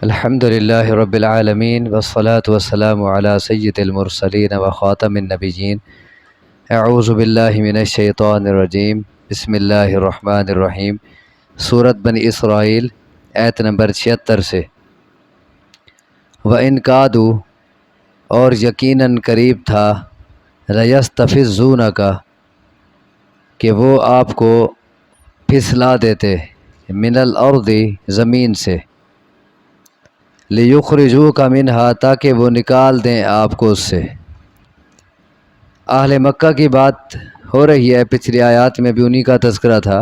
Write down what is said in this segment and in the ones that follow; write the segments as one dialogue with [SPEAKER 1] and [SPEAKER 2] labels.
[SPEAKER 1] الحمد للہ رب العالمین والصلاة والسلام علی سید المرسلین وخاتم النبیین اعوذ باللہ من الشیطان الرجیم بسم اللہ الرحمن الرحیم۔ سورۃ بنی اسرائیل آیت نمبر 76 سے۔ وَإِنْ كَادُوا، اور یقیناً قریب تھا، لَيَسْتَفِزُّونَكَ، کہ وہ آپ کو پھسلا دیتے، من الارض، زمین سے، لِيُخْرِجُوكَ مِنْهَا، تاکہ وہ نکال دیں آپ کو اس سے۔ اہل مکہ کی بات ہو رہی ہے، پچھلی آیات میں بھی انہی کا تذکرہ تھا۔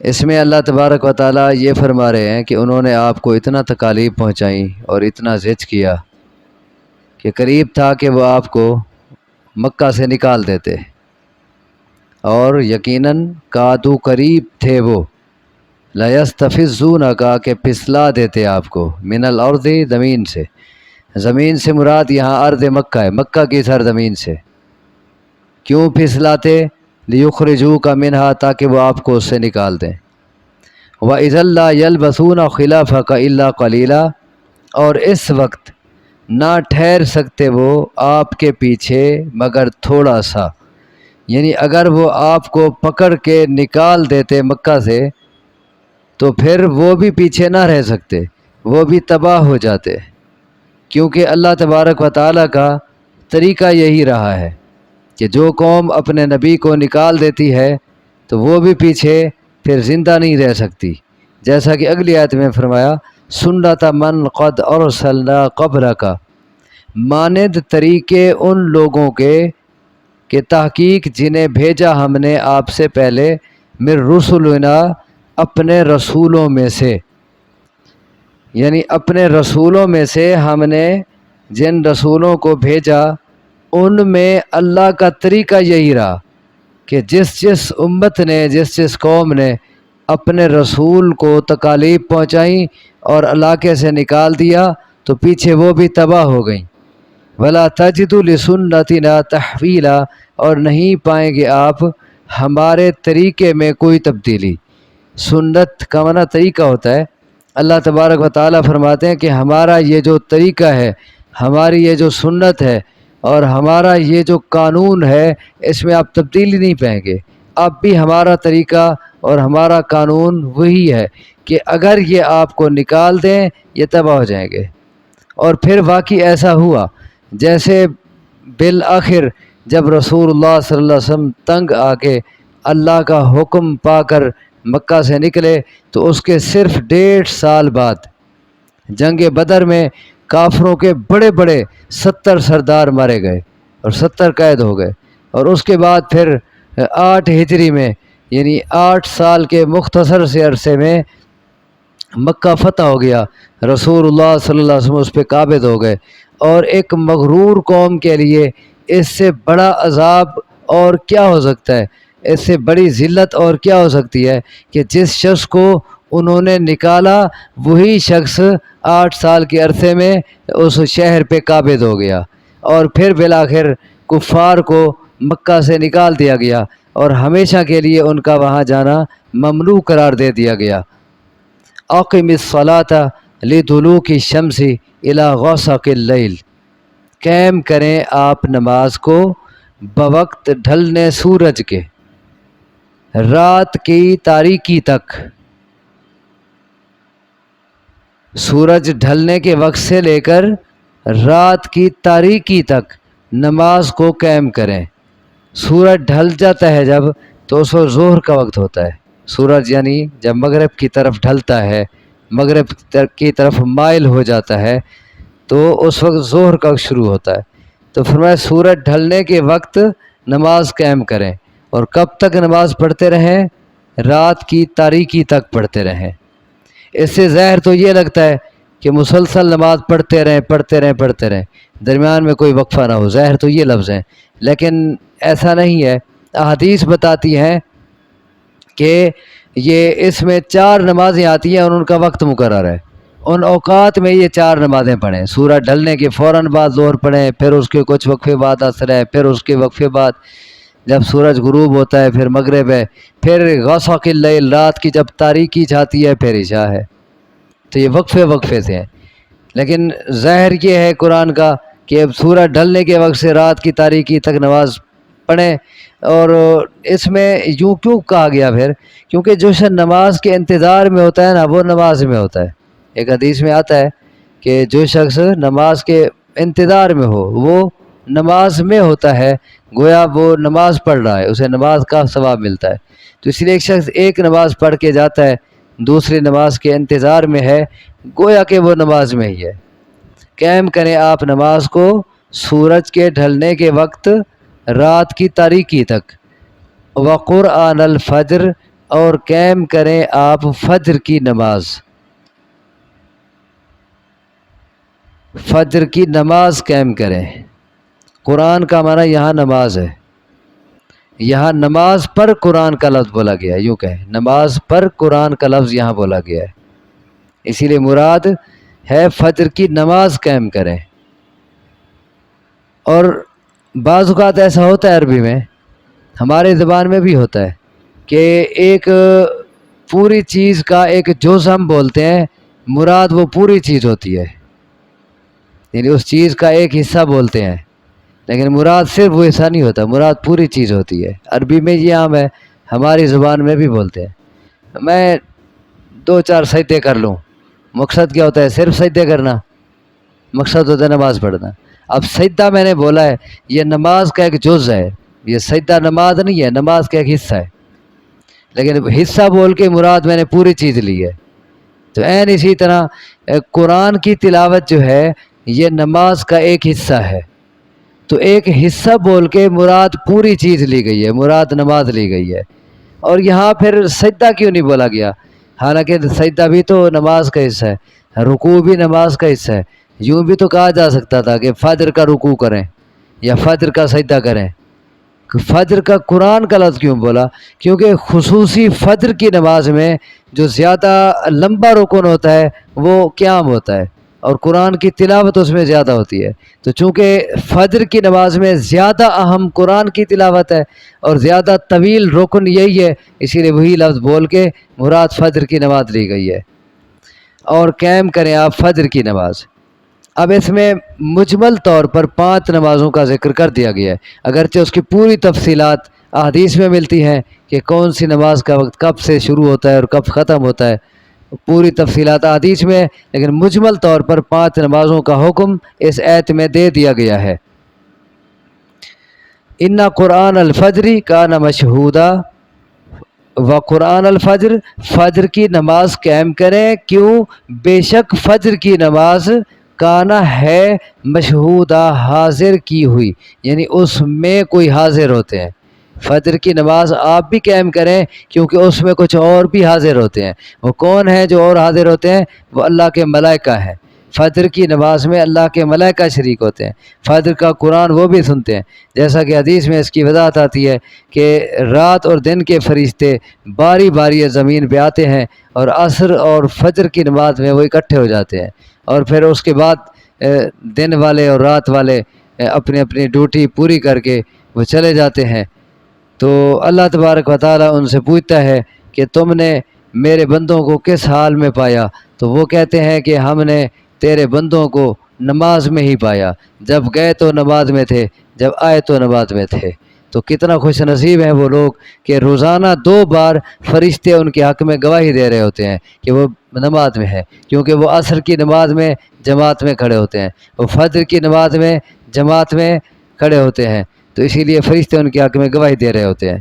[SPEAKER 1] اس میں اللہ تبارک و تعالیٰ یہ فرما رہے ہیں کہ انہوں نے آپ کو اتنا تکالیف پہنچائیں اور اتنا زج کیا کہ قریب تھا کہ وہ آپ کو مکہ سے نکال دیتے، اور یقیناً کادو، قریب تھے وہ، لَيَسْتَفِزُّونَكَ، کہ پھسلا دیتے آپ کو، من الارض، زمین سے۔ زمین سے مراد یہاں ارض مکہ ہے، مکہ کی سرزمین سے۔ کیوں پھسلاتے؟ لِيُخْرِجُوكَ مِنْهَا، تاکہ وہ آپ کو اس سے نکال دیں۔ وَإِذًا لَّا يَلْبَثُونَ خِلَافَكَ إِلَّا قَلِيلًا، اور اس وقت نہ ٹھہر سکتے وہ آپ کے پیچھے مگر تھوڑا سا، یعنی اگر وہ آپ کو پکڑ کے نکال دیتے مکہ سے تو پھر وہ بھی پیچھے نہ رہ سکتے، وہ بھی تباہ ہو جاتے، کیونکہ اللہ تبارک و تعالیٰ کا طریقہ یہی رہا ہے کہ جو قوم اپنے نبی کو نکال دیتی ہے تو وہ بھی پیچھے پھر زندہ نہیں رہ سکتی، جیسا کہ اگلی آیت میں فرمایا، سنت من قد ارسلنا قبلک، مانند طریقے ان لوگوں کے کہ تحقیق جنہیں بھیجا ہم نے آپ سے پہلے، من رسلنا، اپنے رسولوں میں سے، یعنی اپنے رسولوں میں سے ہم نے جن رسولوں کو بھیجا ان میں اللہ کا طریقہ یہی رہا کہ جس امت نے، جس قوم نے اپنے رسول کو تکالیف پہنچائیں اور علاقے سے نکال دیا تو پیچھے وہ بھی تباہ ہو گئیں۔ وَلَا تَجِدُ لِسُنَّتِنَا تَحْوِيلًا، اور نہیں پائیں گے آپ ہمارے طریقے میں کوئی تبدیلی۔ سنت کا معنی طریقہ ہوتا ہے۔ اللہ تبارک و تعالیٰ فرماتے ہیں کہ ہمارا یہ جو طریقہ ہے، ہماری یہ جو سنت ہے اور ہمارا یہ جو قانون ہے، اس میں آپ تبدیلی نہیں پائیں گے۔ اب بھی ہمارا طریقہ اور ہمارا قانون وہی ہے کہ اگر یہ آپ کو نکال دیں یہ تباہ ہو جائیں گے۔ اور پھر واقعی ایسا ہوا، جیسے بالآخر جب رسول اللہ صلی اللہ علیہ وسلم تنگ آ کے اللہ کا حکم پا کر مکہ سے نکلے تو اس کے صرف 1.5 سال بعد جنگ بدر میں کافروں کے بڑے بڑے 70 سردار مارے گئے اور 70 قید ہو گئے، اور اس کے بعد پھر 8 ہجری میں، یعنی 8 سال کے مختصر سے عرصے میں مکہ فتح ہو گیا، رسول اللہ صلی اللہ علیہ وسلم اس پہ قابض ہو گئے۔ اور ایک مغرور قوم کے لیے اس سے بڑا عذاب اور کیا ہو سکتا ہے، اس سے بڑی ذلت اور کیا ہو سکتی ہے کہ جس شخص کو انہوں نے نکالا وہی شخص 8 سال کے عرصے میں اس شہر پہ قابض ہو گیا، اور پھر بالآخر کفار کو مکہ سے نکال دیا گیا اور ہمیشہ کے لیے ان کا وہاں جانا ممنوع قرار دے دیا گیا۔ اقم الصلاۃ لدلوک الشمس الی غسق اللیل، قائم کریں آپ نماز کو بوقت ڈھلنے سورج کے، رات کی تاریکی تک، سورج ڈھلنے کے وقت سے لے کر رات کی تاریکی تک نماز کو قائم کریں۔ سورج ڈھل جاتا ہے جب تو اس وقت ظہر کا وقت ہوتا ہے، سورج یعنی جب مغرب کی طرف ڈھلتا ہے، مغرب کی طرف مائل ہو جاتا ہے تو اس وقت ظہر کا وقت شروع ہوتا ہے۔ تو فرمایا سورج ڈھلنے کے وقت نماز قائم کریں، اور کب تک نماز پڑھتے رہیں؟ رات کی تاریکی تک پڑھتے رہیں۔ اس سے ظاہر تو یہ لگتا ہے کہ مسلسل نماز پڑھتے رہیں، درمیان میں کوئی وقفہ نہ ہو، ظاہر تو یہ لفظ ہیں، لیکن ایسا نہیں ہے۔ احادیث بتاتی ہیں کہ یہ اس میں 4 نمازیں آتی ہیں اور ان کا وقت مقرر ہے، ان اوقات میں یہ 4 نمازیں پڑھیں۔ سورج ڈھلنے کے فوراً بعد ظہر پڑھیں، پھر اس کے کچھ وقفے بعد عصر ہے، پھر اس کے وقفے بعد جب سورج غروب ہوتا ہے پھر مغرب ہے، پھر غسق اللیل، رات کی جب تاریکی چھاتی ہے پھر عشاء ہے۔ تو یہ وقفے وقفے سے ہیں۔ لیکن ظاہر یہ ہے قرآن کا کہ اب سورج ڈھلنے کے وقت سے رات کی تاریکی تک نماز پڑھیں۔ اور اس میں یوں کیوں کہا گیا پھر؟ کیونکہ جو شخص نماز کے انتظار میں ہوتا ہے نا، وہ نماز میں ہوتا ہے۔ ایک حدیث میں آتا ہے کہ جو شخص نماز کے انتظار میں ہو وہ نماز میں ہوتا ہے، گویا وہ نماز پڑھ رہا ہے، اسے نماز کا ثواب ملتا ہے۔ تو اس لیے ایک شخص ایک نماز پڑھ کے جاتا ہے، دوسری نماز کے انتظار میں ہے، گویا کہ وہ نماز میں ہی ہے۔ قائم کریں آپ نماز کو سورج کے ڈھلنے کے وقت رات کی تاریکی تک، وقرآن الفجر، اور قائم کریں آپ فجر کی نماز۔ فجر کی نماز قائم کریں۔ قرآن کا معنی یہاں نماز ہے، یہاں نماز پر قرآن کا لفظ بولا گیا ہے، یوں کہیں نماز پر قرآن کا لفظ یہاں بولا گیا ہے، اسی لیے مراد ہے فجر کی نماز قائم کریں۔ اور بعض اوقات ایسا ہوتا ہے عربی میں، ہمارے زبان میں بھی ہوتا ہے کہ ایک پوری چیز کا ایک جز ہم بولتے ہیں، مراد وہ پوری چیز ہوتی ہے، یعنی اس چیز کا ایک حصہ بولتے ہیں، لیکن مراد صرف وہ حصہ نہیں ہوتا، مراد پوری چیز ہوتی ہے۔ عربی میں یہ عام ہے، ہماری زبان میں بھی بولتے ہیں۔ میں 2-4 سجدے کر لوں، مقصد کیا ہوتا ہے؟ صرف سجدے کرنا، مقصد ہوتا ہے نماز پڑھنا۔ اب سجدہ میں نے بولا ہے، یہ نماز کا ایک جز ہے، یہ سجدہ نماز نہیں ہے، نماز کا ایک حصہ ہے، لیکن حصہ بول کے مراد میں نے پوری چیز لی ہے۔ تو عین اسی طرح قرآن کی تلاوت جو ہے یہ نماز کا ایک حصہ ہے، تو ایک حصہ بول کے مراد پوری چیز لی گئی ہے، مراد نماز لی گئی ہے۔ اور یہاں پھر سجدہ کیوں نہیں بولا گیا؟ حالانکہ سجدہ بھی تو نماز کا حصہ ہے، رکوع بھی نماز کا حصہ ہے۔ یوں بھی تو کہا جا سکتا تھا کہ فجر کا رکوع کریں یا فجر کا سجدہ کریں۔ فجر کا قرآن کا لفظ کیوں بولا؟ کیونکہ خصوصی فجر کی نماز میں جو زیادہ لمبا رکن ہوتا ہے وہ قیام ہوتا ہے، اور قرآن کی تلاوت اس میں زیادہ ہوتی ہے۔ تو چونکہ فجر کی نماز میں زیادہ اہم قرآن کی تلاوت ہے اور زیادہ طویل رکن یہی ہے، اسی لیے وہی لفظ بول کے مراد فجر کی نماز لی گئی ہے۔ اور قائم کریں آپ فجر کی نماز۔ اب اس میں مجمل طور پر 5 نمازوں کا ذکر کر دیا گیا ہے، اگرچہ اس کی پوری تفصیلات احادیث میں ملتی ہیں کہ کون سی نماز کا وقت کب سے شروع ہوتا ہے اور کب ختم ہوتا ہے، پوری تفصیلات احادیث میں، لیکن مجمل طور پر 5 نمازوں کا حکم اس آیت میں دے دیا گیا ہے۔ اِنَّ قرآن الفجر کان مشہودا، و قرآن الفجر، فجر کی نماز قائم کریں، کیوں؟ بے شک فجر کی نماز کانا ہے مشہودہ، حاضر کی ہوئی، یعنی اس میں کوئی حاضر ہوتے ہیں۔ فجر کی نماز آپ بھی قائم کریں کیونکہ اس میں کچھ اور بھی حاضر ہوتے ہیں۔ وہ کون ہیں جو اور حاضر ہوتے ہیں؟ وہ اللہ کے ملائکہ ہیں۔ فجر کی نماز میں اللہ کے ملائکہ شریک ہوتے ہیں، فجر کا قرآن وہ بھی سنتے ہیں، جیسا کہ حدیث میں اس کی وضاحت آتی ہے کہ رات اور دن کے فرشتے باری باری زمین پہ آتے ہیں، اور عصر اور فجر کی نماز میں وہ اکٹھے ہو جاتے ہیں، اور پھر اس کے بعد دن والے اور رات والے اپنی اپنی ڈیوٹی پوری کر کے وہ چلے جاتے ہیں۔ تو اللہ تبارک و تعالیٰ ان سے پوچھتا ہے کہ تم نے میرے بندوں کو کس حال میں پایا؟ تو وہ کہتے ہیں کہ ہم نے تیرے بندوں کو نماز میں ہی پایا، جب گئے تو نماز میں تھے، جب آئے تو نماز میں تھے۔ تو کتنا خوش نصیب ہیں وہ لوگ کہ روزانہ 2 بار فرشتے ان کے حق میں گواہی دے رہے ہوتے ہیں کہ وہ نماز میں ہے، کیونکہ وہ عصر کی نماز میں جماعت میں کھڑے ہوتے ہیں، وہ فجر کی نماز میں جماعت میں کھڑے ہوتے ہیں، تو اسی لیے فرشتے ان کے حق میں گواہی دے رہے ہوتے ہیں۔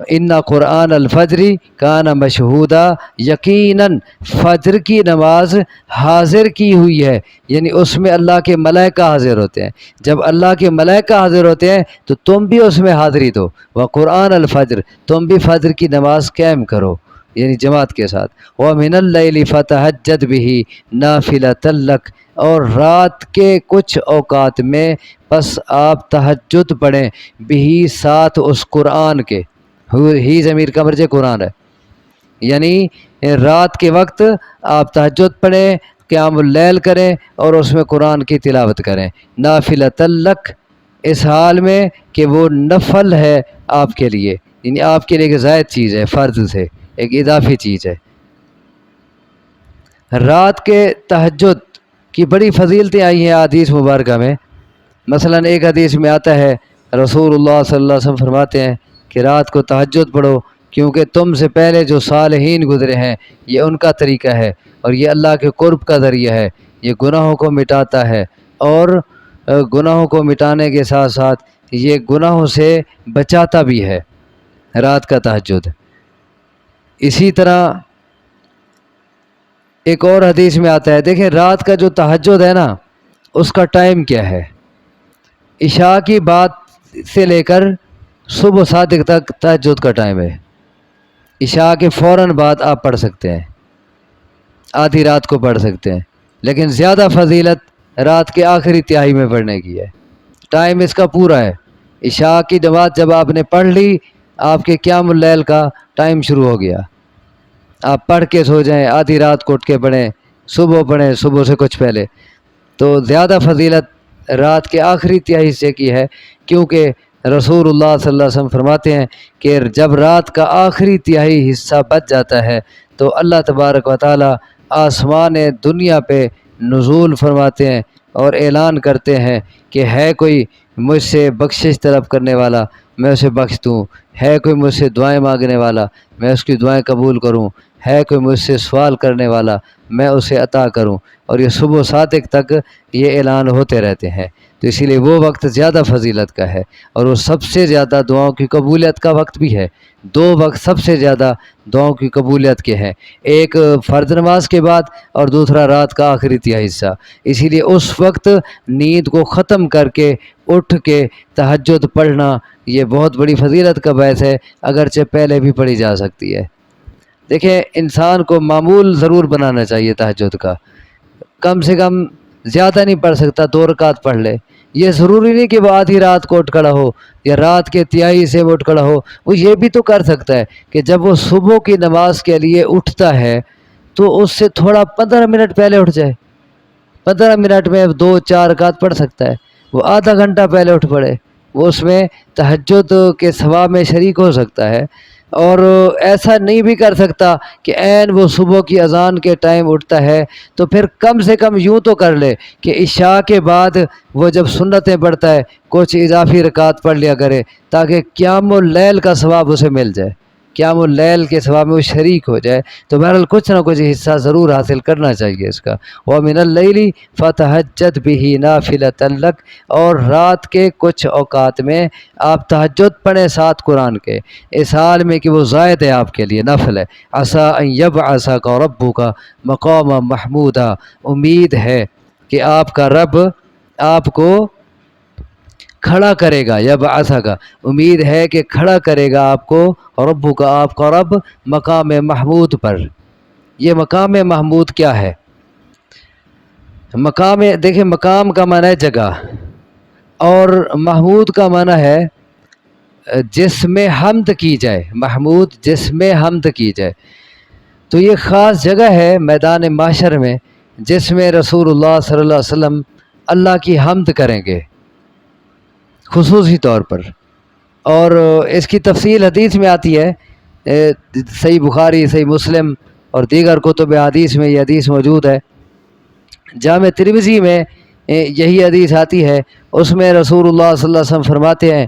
[SPEAKER 1] اِنَّ قرآن الفجر کان مشہودا، یقیناً فجر کی نماز حاضر کی ہوئی ہے، یعنی اس میں اللہ کے ملائکہ حاضر ہوتے ہیں۔ جب اللہ کے ملائکہ حاضر ہوتے ہیں تو تم بھی اس میں حاضری دو، وقرآن الفجر، تم بھی فجر کی نماز قائم کرو، یعنی جماعت کے ساتھ۔ وَمِنَ اللَّيْلِ فَتَہَجَّدْ بِهِ نَافِلَةً لَكَ، اور رات کے کچھ اوقات میں پس آپ تہجد پڑھیں، بھی ساتھ اس قرآن کے، ہی ضمیر کا مرجع قرآن ہے، یعنی رات کے وقت آپ تہجد پڑھیں، قیام اللیل کریں اور اس میں قرآن کی تلاوت کریں، نافلۃ لک، اس حال میں کہ وہ نفل ہے آپ کے لیے، یعنی آپ کے لیے ایک زائد چیز ہے، فرض سے ایک اضافی چیز ہے۔ رات کے تہجد کی بڑی فضیلتیں آئی ہیں حدیث مبارکہ میں۔ مثلاً ایک حدیث میں آتا ہے رسول اللہ صلی اللہ علیہ وسلم فرماتے ہیں کہ رات کو تہجد پڑھو، کیونکہ تم سے پہلے جو صالحین گزرے ہیں یہ ان کا طریقہ ہے، اور یہ اللہ کے قرب کا ذریعہ ہے، یہ گناہوں کو مٹاتا ہے، اور گناہوں کو مٹانے کے ساتھ ساتھ یہ گناہوں سے بچاتا بھی ہے رات کا تہجد۔ اسی طرح ایک اور حدیث میں آتا ہے، دیکھیں رات کا جو تہجد ہے نا اس کا ٹائم کیا ہے؟ عشاء کی بعد سے لے کر صبح صادق تک تہجد کا ٹائم ہے۔ عشاء کے فوراً بعد آپ پڑھ سکتے ہیں، آدھی رات کو پڑھ سکتے ہیں، لیکن زیادہ فضیلت رات کے آخری تہائی میں پڑھنے کی ہے۔ ٹائم اس کا پورا ہے۔ عشاء کی نماز جب آپ نے پڑھ لی، آپ کے قیام اللیل کا ٹائم شروع ہو گیا۔ آپ پڑھ کے سو جائیں، آدھی رات کو اٹھ کے پڑھیں، صبح پڑھیں، صبح سے کچھ پہلے، تو زیادہ فضیلت رات کے آخری تہائی سے کی ہے، کیونکہ رسول اللہ صلی اللہ علیہ وسلم فرماتے ہیں کہ جب رات کا آخری تہائی حصہ بچ جاتا ہے تو اللہ تبارک و تعالی آسمان دنیا پہ نزول فرماتے ہیں اور اعلان کرتے ہیں کہ ہے کوئی مجھ سے بخشش طلب کرنے والا، میں اسے بخش دوں، ہے کوئی مجھ سے دعائیں مانگنے والا، میں اس کی دعائیں قبول کروں، ہے کوئی مجھ سے سوال کرنے والا، میں اسے عطا کروں، اور یہ صبح صادق تک یہ اعلان ہوتے رہتے ہیں۔ تو اسی لیے وہ وقت زیادہ فضیلت کا ہے، اور وہ سب سے زیادہ دعاؤں کی قبولیت کا وقت بھی ہے۔ دو وقت سب سے زیادہ دعاؤں کی قبولیت کے ہیں، ایک فرض نماز کے بعد اور دوسرا رات کا آخری تہائی حصہ۔ اسی لیے اس وقت نیند کو ختم کر کے اٹھ کے تہجد پڑھنا یہ بہت بڑی فضیلت کا باعث ہے، اگرچہ پہلے بھی پڑھی جا سکتی ہے۔ دیکھیں انسان کو معمول ضرور بنانا چاہیے تہجد کا، کم سے کم زیادہ نہیں پڑھ سکتا 2 رکعت پڑھ لے۔ یہ ضروری نہیں کہ وہ آدھی رات کو اٹھ کھڑا ہو یا رات کے تہائی سے وہ اٹھ کھڑا ہو، وہ یہ بھی تو کر سکتا ہے کہ جب وہ صبح کی نماز کے لیے اٹھتا ہے تو اس سے تھوڑا 15 منٹ پہلے اٹھ جائے، 15 منٹ میں 2-4 رکعت پڑھ سکتا ہے، وہ آدھا گھنٹہ پہلے اٹھ پڑے، وہ اس میں تہجد کے ثواب میں شریک ہو سکتا ہے۔ اور ایسا نہیں بھی کر سکتا کہ عین وہ صبح کی اذان کے ٹائم اٹھتا ہے تو پھر کم سے کم یوں تو کر لے کہ عشاء کے بعد وہ جب سنتیں پڑھتا ہے کچھ اضافی رکعت پڑھ لیا کرے، تاکہ قیام اللیل کا ثواب اسے مل جائے، قیام اللیل کے ثواب میں وہ شریک ہو جائے۔ تو بہرحال کچھ نہ کچھ حصہ ضرور حاصل کرنا چاہیے اس کا۔ وَمِنَ اللَّيْلِ فَتَهَجَّدْ بِهِ نَافِلَةً لَكَ، اور رات کے کچھ اوقات میں آپ تہجد پڑھیں ساتھ قرآن کے، اس حال میں کہ وہ زائد ہے آپ کے لیے، نفل ہے۔ عَسَىٰ أَن يَبْعَثَكَ رَبُّكَ مَقَامًا مَحْمُودًا، امید ہے کہ آپ کا رب آپ کو کھڑا کرے گا، یبعثک، امید ہے کہ کھڑا کرے گا آپ کو، ربک، آپ کا رب، مقام محمود پر۔ یہ مقام محمود کیا ہے؟ مقام، دیکھیں مقام کا معنی ہے جگہ، اور محمود کا معنی ہے جس میں حمد کی جائے، محمود جس میں حمد کی جائے۔ تو یہ خاص جگہ ہے میدان محشر میں جس میں رسول اللہ صلی اللہ علیہ وسلم اللہ کی حمد کریں گے خصوصی طور پر، اور اس کی تفصیل حدیث میں آتی ہے، صحیح بخاری، صحیح مسلم اور دیگر کتب حدیث میں یہ حدیث موجود ہے۔ جامع ترمذی میں یہی حدیث آتی ہے، اس میں رسول اللہ صلی اللہ علیہ وسلم فرماتے ہیں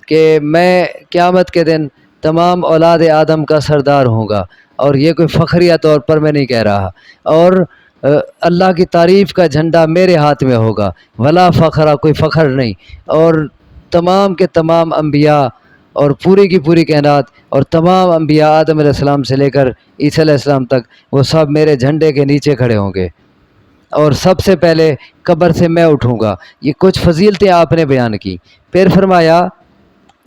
[SPEAKER 1] کہ میں قیامت کے دن تمام اولاد آدم کا سردار ہوں گا، اور یہ کوئی فخریہ طور پر میں نہیں کہہ رہا، اور اللہ کی تعریف کا جھنڈا میرے ہاتھ میں ہوگا، ولا فخرہ، کوئی فخر نہیں، اور تمام کے تمام انبیاء اور پوری کی پوری کائنات اور تمام انبیاء آدم علیہ السلام سے لے کر عیسیٰ علیہ السلام تک وہ سب میرے جھنڈے کے نیچے کھڑے ہوں گے، اور سب سے پہلے قبر سے میں اٹھوں گا۔ یہ کچھ فضیلتیں آپ نے بیان کی۔ پھر فرمایا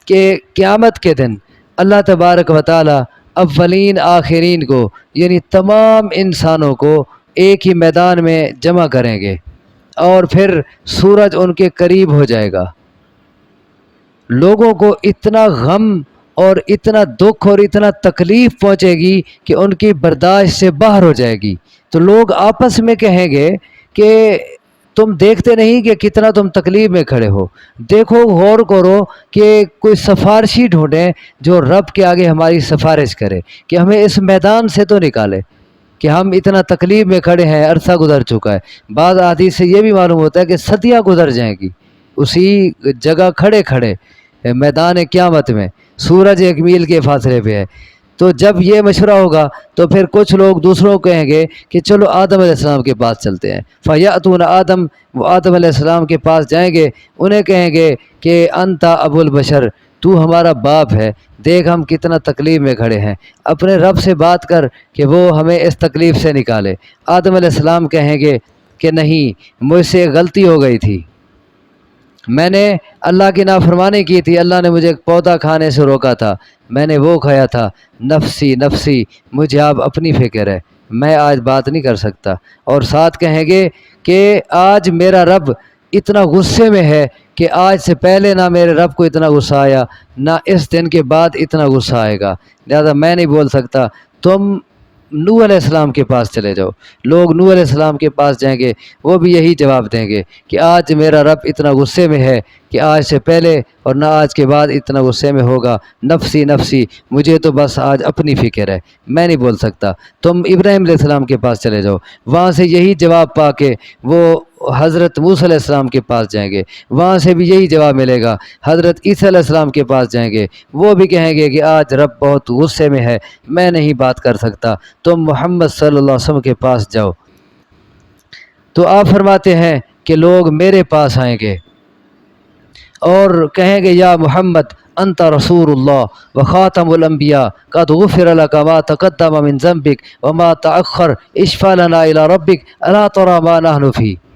[SPEAKER 1] کہ قیامت کے دن اللہ تبارک و تعالی اولین آخرین کو، یعنی تمام انسانوں کو ایک ہی میدان میں جمع کریں گے، اور پھر سورج ان کے قریب ہو جائے گا۔ لوگوں کو اتنا غم اور اتنا دکھ اور اتنا تکلیف پہنچے گی کہ ان کی برداشت سے باہر ہو جائے گی، تو لوگ آپس میں کہیں گے کہ تم دیکھتے نہیں کہ کتنا تم تکلیف میں کھڑے ہو، دیکھو، غور کرو کہ کوئی سفارشی ڈھونڈیں جو رب کے آگے ہماری سفارش کرے کہ ہمیں اس میدان سے تو نکالے، کہ ہم اتنا تکلیف میں کھڑے ہیں، عرصہ گزر چکا ہے۔ بعض احادیث سے یہ بھی معلوم ہوتا ہے کہ صدیاں گزر جائیں گی اسی جگہ کھڑے کھڑے میدان قیامت میں، سورج 1 میل کے فاصلے پہ ہے۔ تو جب یہ مشورہ ہوگا تو پھر کچھ لوگ دوسروں کو کہیں گے کہ چلو آدم علیہ السلام کے پاس چلتے ہیں، فیأتون آدم، وہ آدم علیہ السلام کے پاس جائیں گے، انہیں کہیں گے کہ انت ابو البشر، تو ہمارا باپ ہے، دیکھ ہم کتنا تکلیف میں کھڑے ہیں، اپنے رب سے بات کر کہ وہ ہمیں اس تکلیف سے نکالے۔ آدم علیہ السلام کہیں گے کہ نہیں، مجھ سے غلطی ہو گئی تھی، میں نے اللہ کی نافرمانی کی تھی، اللہ نے مجھے ایک پودا کھانے سے روکا تھا، میں نے وہ کھایا تھا، نفسی نفسی، مجھے آپ اپنی فکر ہے، میں آج بات نہیں کر سکتا۔ اور ساتھ کہیں گے کہ آج میرا رب اتنا غصے میں ہے کہ آج سے پہلے نہ میرے رب کو اتنا غصہ آیا، نہ اس دن کے بعد اتنا غصہ آئے گا، لہذا میں نہیں بول سکتا، تم نوح علیہ السلام کے پاس چلے جاؤ۔ لوگ نوح علیہ السلام کے پاس جائیں گے، وہ بھی یہی جواب دیں گے کہ آج میرا رب اتنا غصے میں ہے کہ آج سے پہلے اور نہ آج کے بعد اتنا غصے میں ہوگا، نفسی نفسی، مجھے تو بس آج اپنی فکر ہے، میں نہیں بول سکتا۔ تم ابراہیم علیہ السلام کے پاس چلے جاؤ، وہاں سے یہی جواب پا کے وہ حضرت موسیٰ علیہ السلام کے پاس جائیں گے، وہاں سے بھی یہی جواب ملے گا۔ حضرت عیسیٰ علیہ السلام کے پاس جائیں گے، وہ بھی کہیں گے کہ آج رب بہت غصے میں ہے، میں نہیں بات کر سکتا، تم محمد صلی اللہ علیہ وسلم کے پاس جاؤ۔ تو آپ فرماتے ہیں کہ لوگ میرے پاس آئیں گے اور کہیں گے یا محمد انت رسول اللہ وخاتم الانبیاء قد غفر لك ما تقدم من ذنبك وما تأخر اشفع لنا الى ربك الا ترى ما نحن فيه۔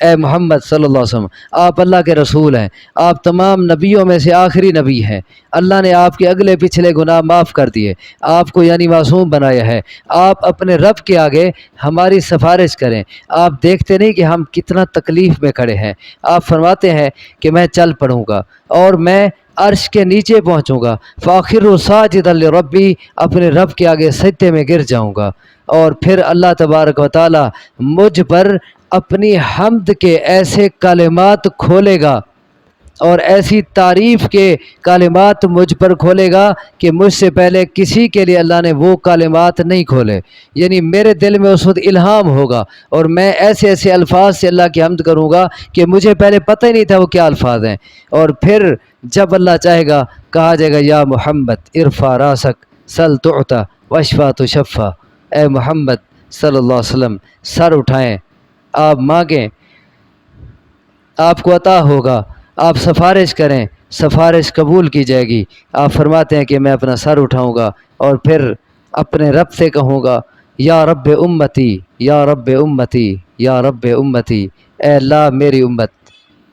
[SPEAKER 1] اے محمد صلی اللہ علیہ وسلم، آپ اللہ کے رسول ہیں، آپ تمام نبیوں میں سے آخری نبی ہیں، اللہ نے آپ کے اگلے پچھلے گناہ معاف کر دیے، آپ کو یعنی معصوم بنایا ہے، آپ اپنے رب کے آگے ہماری سفارش کریں، آپ دیکھتے نہیں کہ ہم کتنا تکلیف میں کھڑے ہیں۔ آپ فرماتے ہیں کہ میں چل پڑوں گا اور میں عرش کے نیچے پہنچوں گا، فاخر ساجدا لربی، اپنے رب کے آگے سجدے میں گر جاؤں گا، اور پھر اللہ تبارک و تعالی مجھ پر اپنی حمد کے ایسے کلمات کھولے گا اور ایسی تعریف کے کلمات مجھ پر کھولے گا کہ مجھ سے پہلے کسی کے لیے اللہ نے وہ کلمات نہیں کھولے، یعنی میرے دل میں اس وقت الہام ہوگا اور میں ایسے ایسے الفاظ سے اللہ کی حمد کروں گا کہ مجھے پہلے پتہ ہی نہیں تھا وہ کیا الفاظ ہیں۔ اور پھر جب اللہ چاہے گا کہا جائے گا یا محمد ارفع راسک سل تعطا واشفع تشفع، اے محمد صلی اللہ علیہ وسلم سر اٹھائیں، آپ مانگیں آپ کو عطا ہوگا، آپ سفارش کریں سفارش قبول کی جائے گی۔ آپ فرماتے ہیں کہ میں اپنا سر اٹھاؤں گا اور پھر اپنے رب سے کہوں گا یا رب امتی یا رب امتی یا رب امتی، اے اللہ میری امت،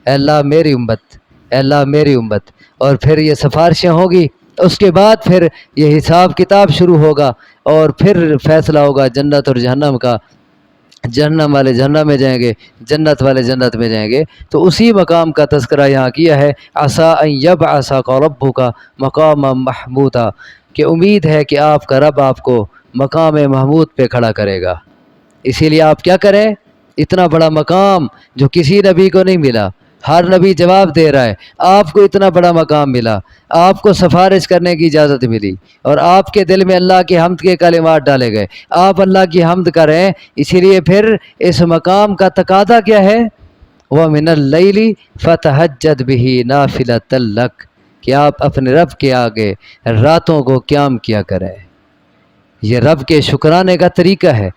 [SPEAKER 1] اے اللہ میری امت، اے اللہ میری امت، اور پھر یہ سفارشیں ہوگی۔ اس کے بعد پھر یہ حساب کتاب شروع ہوگا اور پھر فیصلہ ہوگا جنت اور جہنم کا، جہنم والے جہنم میں جائیں گے، جنت والے جنت میں جائیں گے۔ تو اسی مقام کا تذکرہ یہاں کیا ہے، عسیٰ ان یبعثک ربک مقاما محمودا، کہ امید ہے کہ آپ کا رب آپ کو مقام محمود پہ کھڑا کرے گا۔ اسی لیے آپ کیا کریں، اتنا بڑا مقام جو کسی نبی کو نہیں ملا، ہر نبی جواب دے رہا ہے، آپ کو اتنا بڑا مقام ملا، آپ کو سفارش کرنے کی اجازت ملی اور آپ کے دل میں اللہ کی حمد کے کلمات ڈالے گئے، آپ اللہ کی حمد کریں۔ اسی لیے پھر اس مقام کا تقاضا کیا ہے، وَمِنَ اللَّيْلِ فَتَهَجَّدْ بِهِ نَافِلَةً لَكَ، کہ آپ اپنے رب کے آگے راتوں کو قیام کیا کریں۔ یہ رب کے شکرانے کا طریقہ ہے۔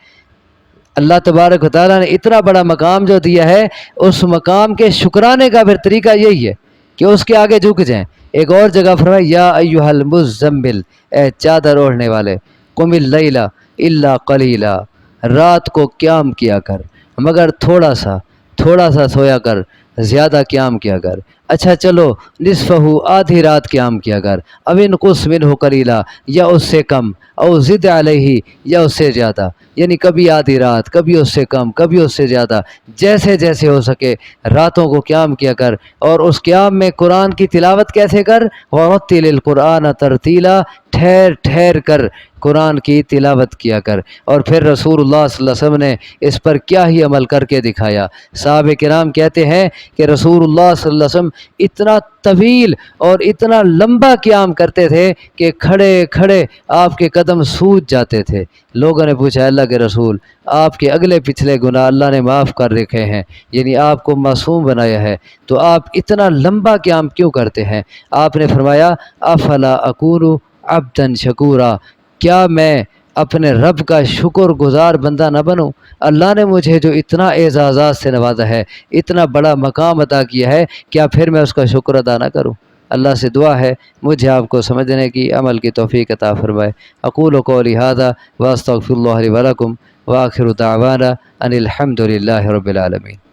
[SPEAKER 1] اللہ تبارک و تعالیٰ نے اتنا بڑا مقام جو دیا ہے، اس مقام کے شکرانے کا پھر طریقہ یہی ہے کہ اس کے آگے جھک جائیں۔ ایک اور جگہ فرمایا یا ایھا المزمل، اے چادر اوڑھنے والے، قم اللیل الا قلیلا، رات کو قیام کیا کر مگر تھوڑا سا سویا کر، زیادہ قیام کیا کر۔ اچھا چلو نصفہ، آدھی رات قیام کیا کر، او انقص منہ قلیلا، یا اس سے کم، او زد علیہ، یا اس سے زیادہ، یعنی کبھی آدھی رات، کبھی اس سے کم، کبھی اس سے زیادہ، جیسے جیسے ہو سکے راتوں کو قیام کیا کر۔ اور اس قیام میں قرآن کی تلاوت کیسے کر، وَرَتِّلِ الْقُرْآنَ تَرْتِیلًا، ٹھہر ٹھہر کر قرآن کی تلاوت کیا کر۔ اور پھر رسول اللہ صلی اللہ علیہ وسلم نے اس پر کیا ہی عمل کر کے دکھایا۔ صحابہ کرام کہتے ہیں کہ رسول اللہ صلی اللہ علیہ وسلم اتنا طویل اور اتنا لمبا قیام کرتے تھے کہ کھڑے کھڑے آپ کے قدم سوج جاتے تھے۔ لوگوں نے پوچھا اللہ اللہ کے رسول آپ کے اگلے پچھلے گناہ اللہ نے معاف کر رکھے ہیں، یعنی آپ کو معصوم بنایا ہے، تو آپ اتنا لمبا قیام کیوں کرتے ہیں؟ آپ نے فرمایا افلا اکون عبدا شکورا، کیا میں اپنے رب کا شکر گزار بندہ نہ بنوں؟ اللہ نے مجھے جو اتنا اعزازات سے نوازا ہے، اتنا بڑا مقام عطا کیا ہے، کیا پھر میں اس کا شکر ادا نہ کروں؟ اللہ سے دعا ہے مجھے آپ کو سمجھنے کی، عمل کی توفیق عطا فرمائے۔ اقول قولی ھذا واستغفر اللہ لی ولکم وآخر دعوانا ان الحمد للہ رب العالمین۔